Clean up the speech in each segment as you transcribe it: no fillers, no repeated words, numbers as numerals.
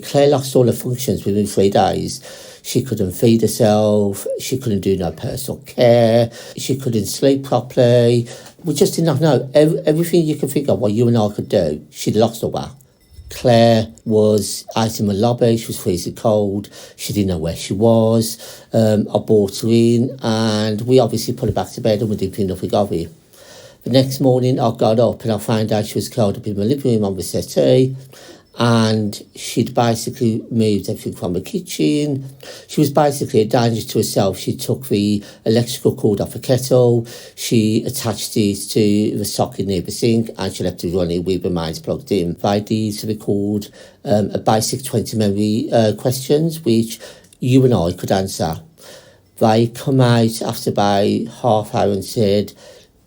Claire lost all her functions within 3 days. She couldn't feed herself, she couldn't do no personal care, she couldn't sleep properly. We just did not know. Everything you could think of what you and I could do, she'd lost all that. Claire was out in the lobby, she was freezing cold, she didn't know where she was. I brought her in and we obviously put her back to bed and we didn't think nothing of it. The next morning I got up and I found out she was curled up in my living room on the settee, and she'd basically moved everything from the kitchen. She was basically a danger to herself. She took the electrical cord off the kettle, she attached it to the socket near the sink, and she left it running with the mains plugged in. They did to record a basic 20 memory questions, which you and I could answer. They come out after about half hour and said,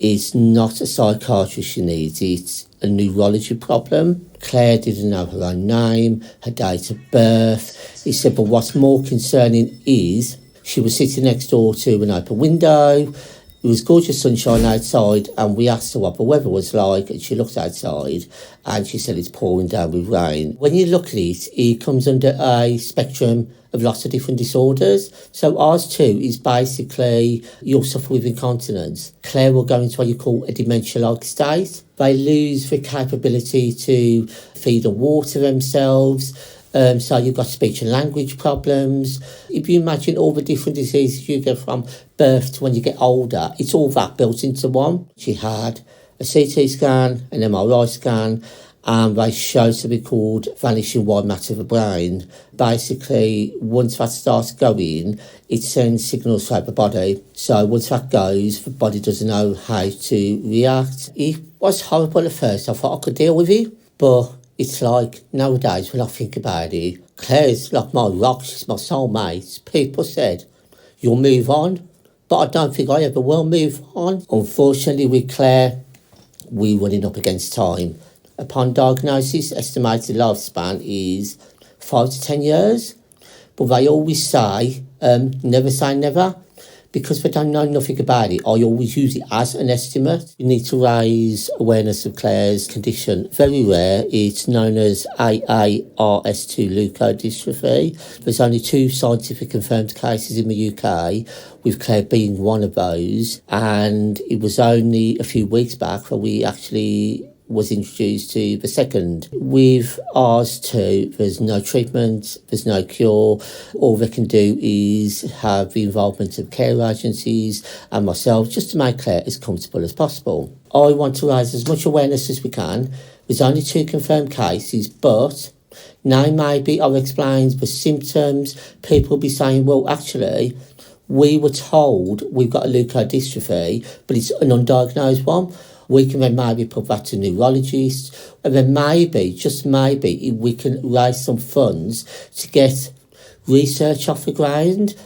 it's not a psychiatrist she needs, it's a neurology problem. Claire didn't know her own name, her date of birth. He said, but what's more concerning is she was sitting next door to an open window. It was gorgeous sunshine outside, and we asked her what the weather was like, and she looked outside and she said it's pouring down with rain. When you look at it, it comes under a spectrum of lots of different disorders. So AARS2 is basically you'll suffer with incontinence. Claire will go into what you call a dementia-like state. They lose the capability to feed and water themselves. So you've got speech and language problems. If you imagine all the different diseases you get from birth to when you get older, it's all that built into one. She had a CT scan, an MRI scan, and they showed something called vanishing white matter of the brain. Basically, once that starts going, it sends signals throughout the body. So once that goes, the body doesn't know how to react. It was horrible at first. I thought I could deal with it, but it's like nowadays when I think about it, Claire's like my rock, she's my soulmate. People said, you'll move on, but I don't think I ever will move on. Unfortunately with Claire, we're running up against time. Upon diagnosis, estimated lifespan is 5 to 10 years. But they always say never, because they don't know nothing about it. I always use it as an estimate. You need to raise awareness of Claire's condition. Very rare. It's known as AARS2 Leukodystrophy. There's only 2 scientific confirmed cases in the UK, with Claire being one of those. And it was only a few weeks back that we actually was introduced to the second. With AARS2, there's no treatment, there's no cure. All they can do is have the involvement of care agencies and myself just to make Claire as comfortable as possible. I want to raise as much awareness as we can. There's only 2 confirmed cases, but now maybe I've explained the symptoms. People will be saying, well, actually, we were told we've got a leukodystrophy, but it's an undiagnosed one. We can then maybe put that to neurologists, and then maybe, just maybe, we can raise some funds to get research off the ground